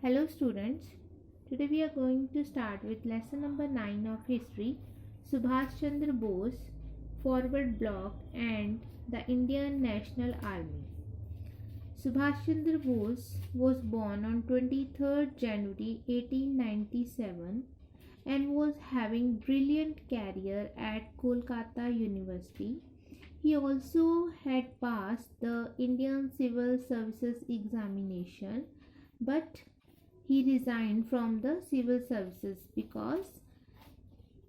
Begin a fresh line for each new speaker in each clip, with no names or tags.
Hello students, today we are going to start with lesson number 9 of history, Subhash Chandra Bose, Forward Bloc and the Indian National Army. Subhash Chandra Bose was born on 23rd January 1897 and was having brilliant career at Kolkata University. He also had passed the Indian Civil Services examination, but he resigned from the civil services because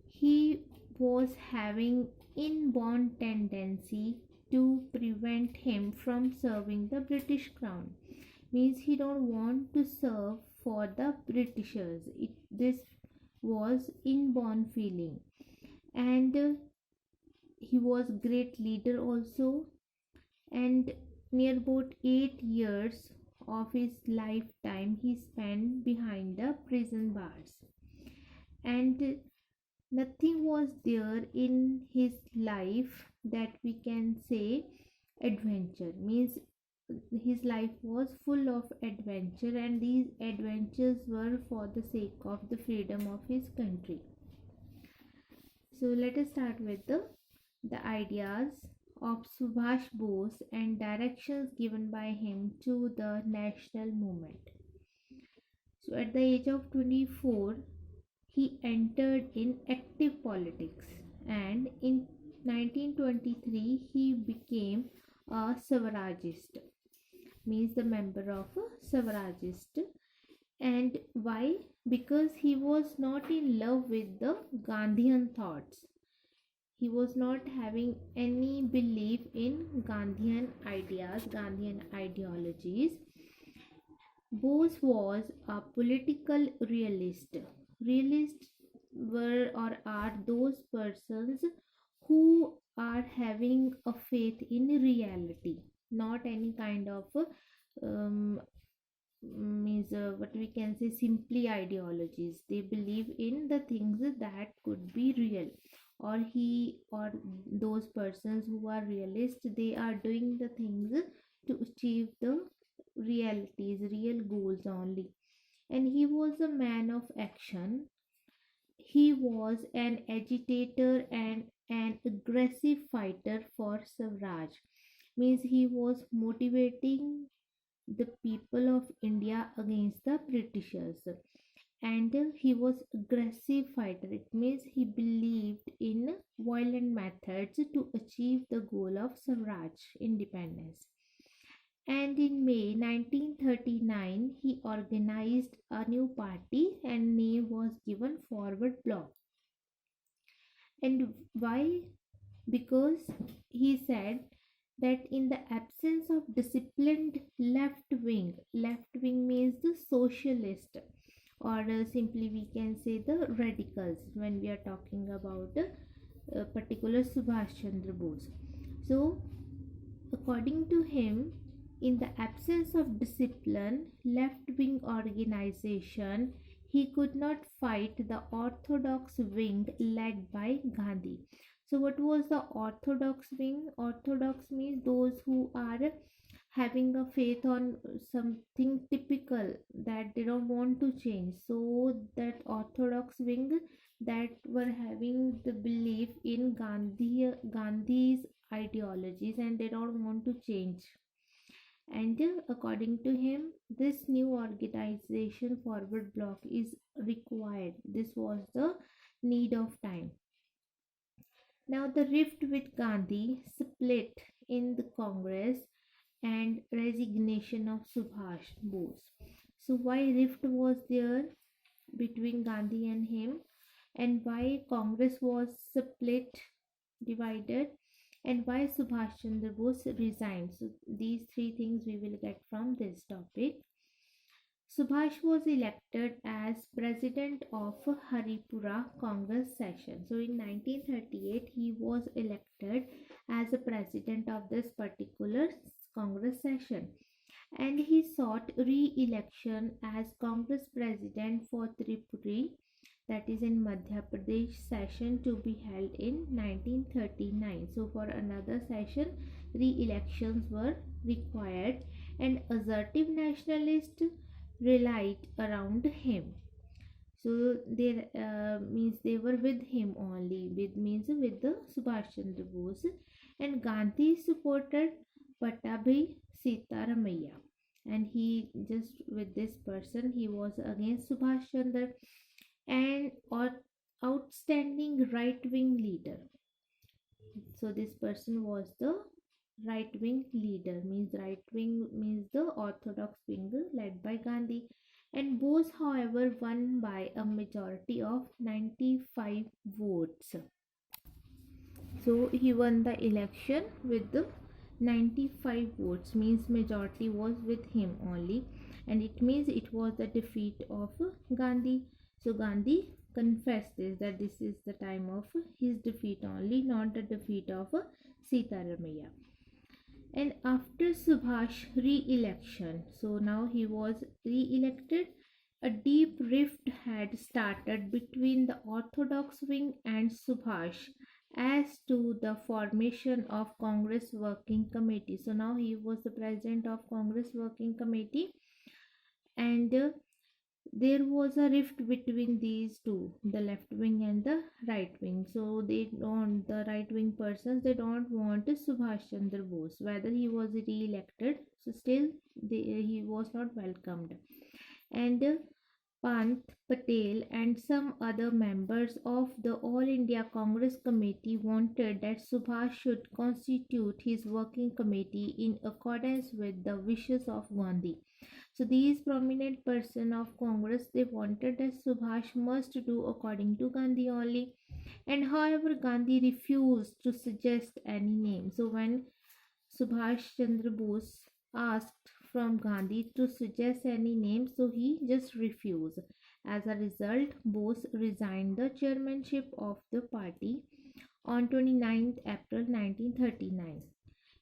he was having inborn tendency to prevent him from serving the British crown. Means he don't want to serve for the Britishers. This was inborn feeling, and he was great leader also, and near about 8 years of his lifetime he spent behind the prison bars, and nothing was there in his life that we can say adventure. Means his life was full of adventure, and these adventures were for the sake of the freedom of his country. So let us start with the ideas of Subhash Bose and directions given by him to the national movement. So at the age of 24, he entered in active politics, and in 1923 he became a suffragist, means the member of a suffragist. And why? Because he was not in love with the Gandhian thoughts. He was not having any belief in Gandhian ideas, Gandhian ideologies. Bose was a political realist. Realists were or are those persons who are having a faith in reality, not any kind of means what we can say simply ideologies. They believe in the things that could be real, or he or those persons who are realists, they are doing the things to achieve the realities, real goals only. And he was a man of action. He was an agitator and an aggressive fighter for Swaraj. Means he was motivating the people of India against the Britishers, and he was aggressive fighter. It means he believed in violent methods to achieve the goal of Swaraj independence. And in May 1939 he organized a new party and name was given Forward Bloc. And why? Because he said that in the absence of disciplined left wing means the socialist, or simply we can say the radicals when we are talking about a particular Subhash Chandra Bose. So according to him, in the absence of discipline, left wing organization, he could not fight the orthodox wing led by Gandhi. So, what was the orthodox wing? Orthodox means those who are having a faith on something typical that they don't want to change. So, that orthodox wing that were having the belief in Gandhi's ideologies and they don't want to change. And according to him, this new organization Forward Bloc is required. This was the need of time. Now the rift with Gandhi split in the Congress and resignation of Subhash Bose. So why rift was there between Gandhi and him, and why Congress was split, divided, and why Subhash Chandra Bose resigned? So these three things we will get from this topic. Subhash was elected as president of Haripura Congress session. So in 1938 he was elected as a president of this particular Congress session, and he sought re-election as Congress president for Tripura, that is in Madhya Pradesh session, to be held in 1939. So for another session re-elections were required, and assertive nationalist relied around him. So they means they were with him only. With means with the Subhash Chandra Bose, and Gandhi supported Pattabhi Sitaramaiah, and he just with this person he was against Subhash Chandra and outstanding right wing leader. So this person was the right wing leader, means right wing means the orthodox wing led by Gandhi. And Bose, however, won by a majority of 95 votes. So he won the election with the 95 votes, means majority was with him only, and it means it was the defeat of Gandhi. So Gandhi confessed this, that this is the time of his defeat only, not the defeat of Sitaramaiah. And after Subhash re-election, so now he was re-elected, a deep rift had started between the orthodox wing and Subhash as to the formation of Congress working committee. So now he was the president of Congress working committee, and there was a rift between these two, the left wing and the right wing. So they don't, the right wing persons, they don't want Subhash Chandra Bose, whether he was re-elected, so still he was not welcomed. And Pant Patel and some other members of the All India Congress Committee wanted that Subhash should constitute his working committee in accordance with the wishes of Gandhi. So these prominent person of Congress, they wanted that Subhash must do according to Gandhi only. And however, Gandhi refused to suggest any name. So when Subhash Chandra Bose asked from Gandhi to suggest any name, so he just refused. As a result, Bose resigned the chairmanship of the party on 29th April 1939.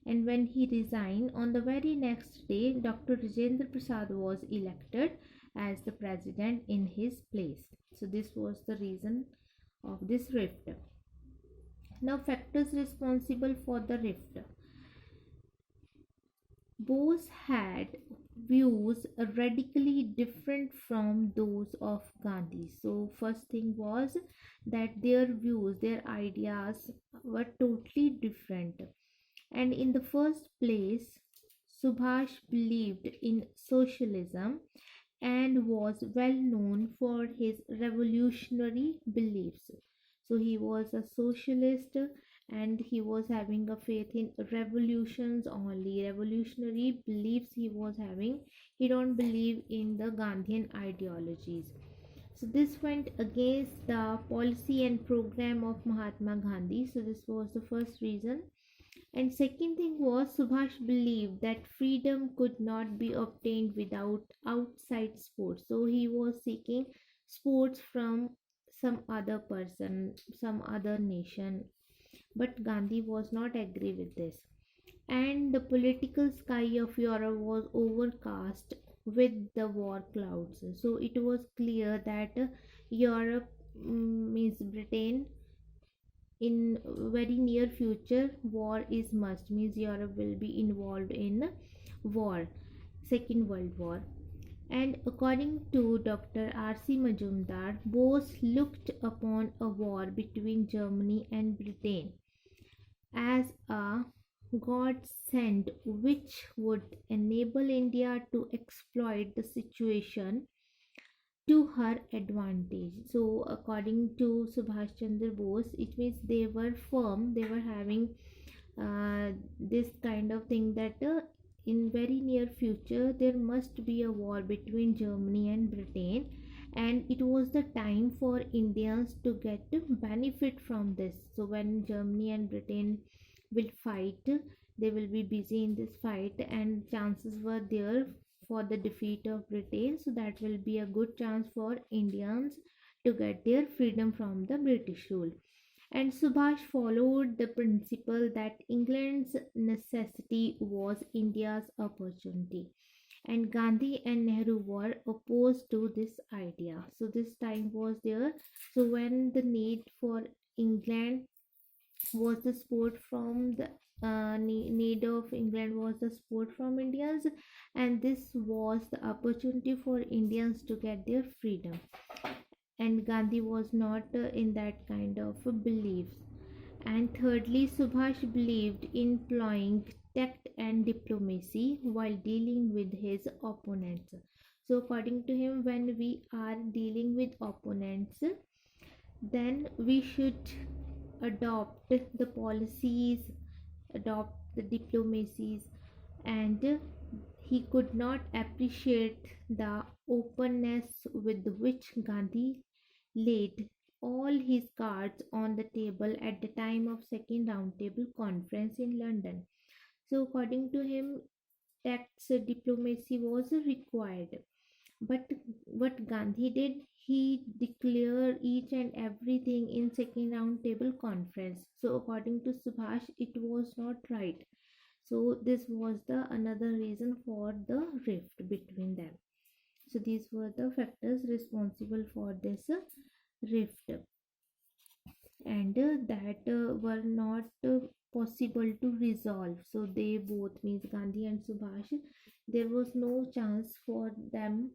And when he resigned, on the very next day, Dr. Rajendra Prasad was elected as the president in his place. So this was the reason of this rift. Now, factors responsible for the rift. Bose had views radically different from those of Gandhi. So, first thing was that their views, their ideas were totally different. And in the first place, Subhash believed in socialism and was well known for his revolutionary beliefs. So he was a socialist and he was having a faith in revolutions only, revolutionary beliefs he was having. He don't believe in the Gandhian ideologies. So this went against the policy and program of Mahatma Gandhi. So this was the first reason. And second thing was Subhash believed that freedom could not be obtained without outside sports. So he was seeking sports from some other person, some other nation. But Gandhi was not agree with this. And the political sky of Europe was overcast with the war clouds. So it was clear that Europe, means Britain, in very near future war is must, means Europe will be involved in war, second world war. And according to Dr. R.C. Majumdar, Bose looked upon a war between Germany and Britain as a godsend which would enable India to exploit the situation to her advantage. So, according to Subhash Chandra Bose, it means they were firm, they were having this kind of thing that in very near future there must be a war between Germany and Britain, and it was the time for Indians to get benefit from this. So, when Germany and Britain will fight, they will be busy in this fight, and chances were there for the defeat of Britain. So that will be a good chance for Indians to get their freedom from the British rule. And Subhash followed the principle that England's necessity was India's opportunity. And Gandhi and Nehru were opposed to this idea. So this time was there. So when the need for England was the support from the need of England was the support from Indians, and this was the opportunity for Indians to get their freedom. And Gandhi was not in that kind of beliefs. And thirdly, Subhash believed in employing tact and diplomacy while dealing with his opponents. So, according to him, when we are dealing with opponents, then we should adopt the policies, adopt the diplomacies, and he could not appreciate the openness with which Gandhi laid all his cards on the table at the time of second roundtable conference in London. So according to him, tax diplomacy was required. But what Gandhi did, he declared each and everything in second roundtable conference. So according to Subhash, it was not right. So this was the another reason for the rift between them. So these were the factors responsible for this rift, and that were not possible to resolve. So they both, means Gandhi and Subhash, there was no chance for them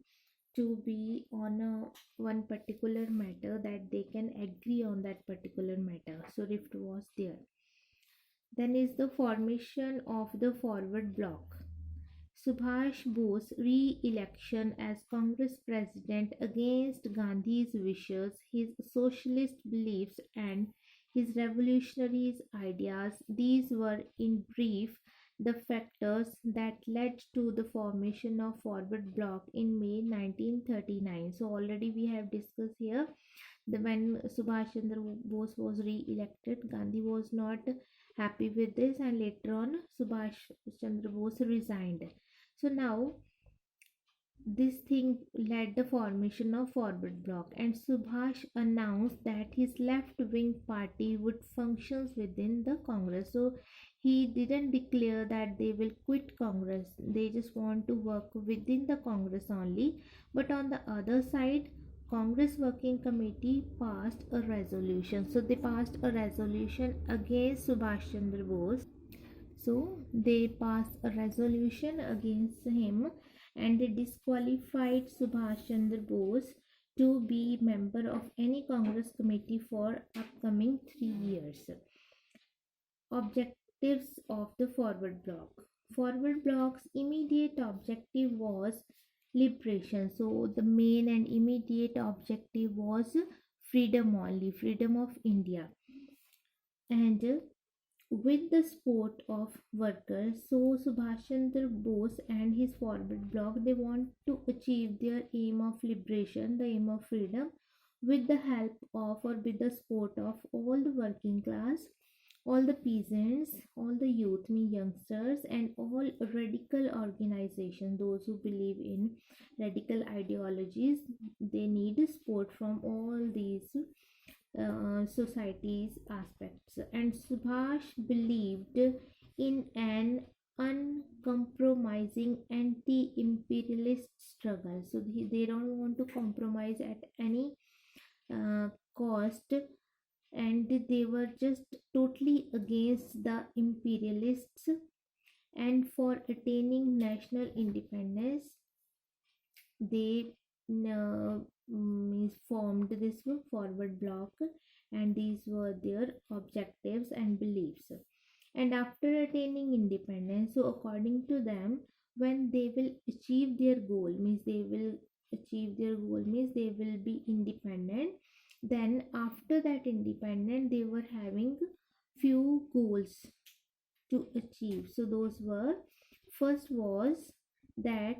to be on a one particular matter that they can agree on that particular matter. So rift was there. Then is the formation of the forward bloc. Subhash Bose re-election as Congress president against Gandhi's wishes, his socialist beliefs and his revolutionary ideas. These were in brief the factors that led to the formation of Forward Bloc in May 1939. So already we have discussed here the when Subhash Chandra Bose was re-elected, Gandhi was not happy with this, and later on Subhash Chandra Bose resigned. So now this thing led the formation of Forward Bloc, and Subhash announced that his left-wing party would function within the Congress. So he didn't declare that they will quit Congress; they just want to work within the Congress only. But on the other side, Congress Working Committee passed a resolution. So they passed a resolution against Subhash Chandra Bose. So they passed a resolution against him, and they disqualified Subhash Chandra Bose to be member of any Congress committee for upcoming 3 years. Objectives of the Forward Bloc. Forward Bloc's immediate objective was liberation. So the main and immediate objective was freedom only, freedom of India. And with the support of workers, so Subhash Chandra Bose and his Forward Bloc, they want to achieve their aim of liberation, the aim of freedom, with the help of or with the support of all the working class, all the peasants, all the youth, me youngsters, and all radical organizations, those who believe in radical ideologies. They need support from all these society's aspects. And Subhash believed in an uncompromising anti-imperialist struggle. So they don't want to compromise at any cost, and they were just totally against the imperialists. And for attaining national independence, they formed this Forward Bloc, and these were their objectives and beliefs. And after attaining independence, so according to them, when they will achieve their goal, means they will achieve their goal, means they will be independent. Then after that independent, they were having few goals to achieve. So those were, first was that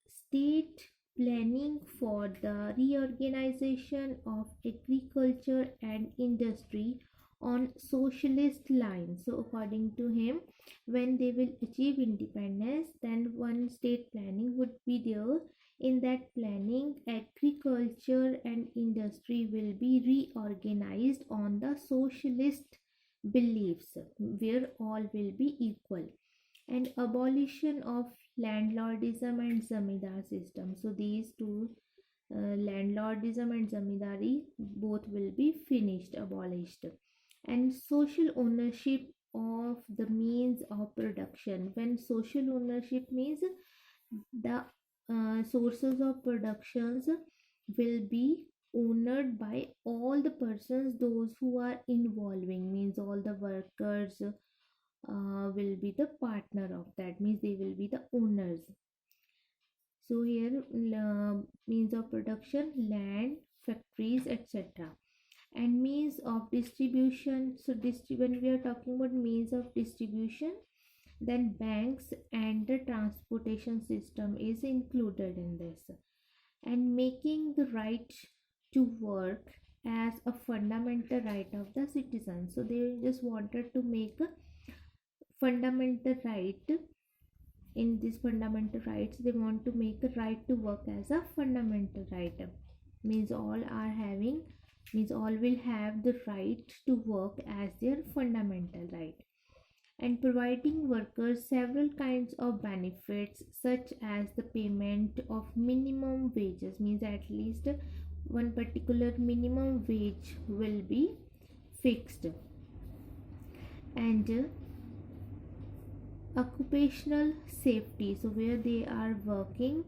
state planning for the reorganization of agriculture and industry on socialist lines. So according to him, when they will achieve independence, then one state planning would be there. In that planning, agriculture and industry will be reorganized on the socialist beliefs, where all will be equal. And abolition of landlordism and zamindar system. So these two, landlordism and zamindari, both will be finished, abolished. And social ownership of the means of production. When social ownership means the sources of productions will be owned by all the persons those who are involving, means all the workers will be the partner of that, means they will be the owners. So here means of production, land, factories, etc. And means of distribution. So when we are talking about means of distribution, then banks and the transportation system is included in this. And making the right to work as a fundamental right of the citizen. So they just wanted to make a fundamental right. In these fundamental rights, they want to make the right to work as a fundamental right, means all are having, means all will have the right to work as their fundamental right. And providing workers several kinds of benefits such as the payment of minimum wages, means at least one particular minimum wage will be fixed. And occupational safety, so where they are working,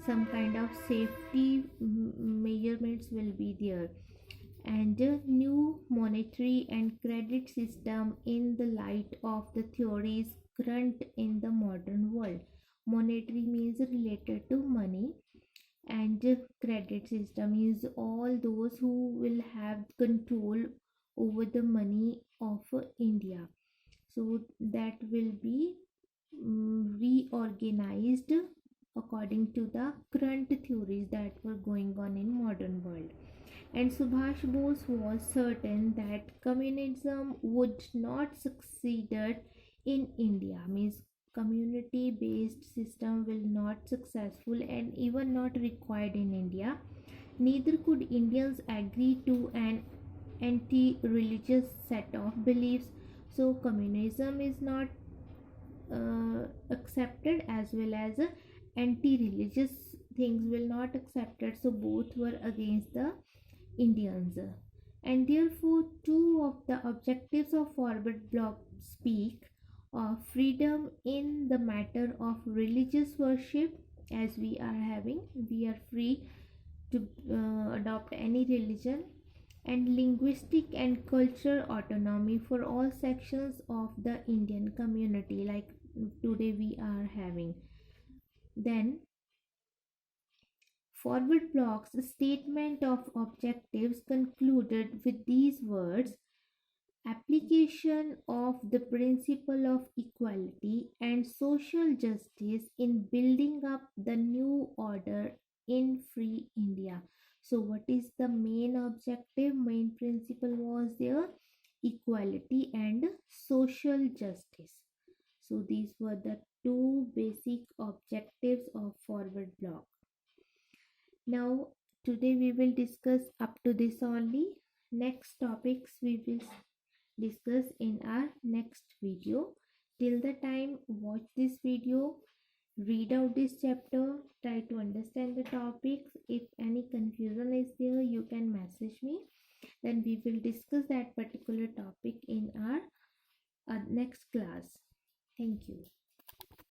some kind of safety measurements will be there. And a new monetary and credit system in the light of the theories current in the modern world. Monetary means related to money, and credit system is all those who will have control over the money of India. So that will be reorganized according to the current theories that were going on in modern world. And Subhash Bose was certain that communism would not succeed in India, means community based system will not successful and even not required in India. Neither could Indians agree to an anti religious set of beliefs. So communism is not accepted, as well as anti-religious things will not accepted, so both were against the Indians. And therefore two of the objectives of forward bloc speak of freedom in the matter of religious worship, as we are free to adopt any religion, and linguistic and cultural autonomy for all sections of the Indian community, like today we are having. Then forward block's statement of objectives concluded with these words: application of the principle of equality and social justice in building up the new order in free India. So, what is the main objective? Main principle was there: equality and social justice. So, these were the two basic objectives of forward block. Now, today we will discuss up to this only. Next topics we will discuss in our next video. Till the time, watch this video, read out this chapter, try to understand the topics. If any confusion is there, you can message me. Then we will discuss that particular topic in our next class.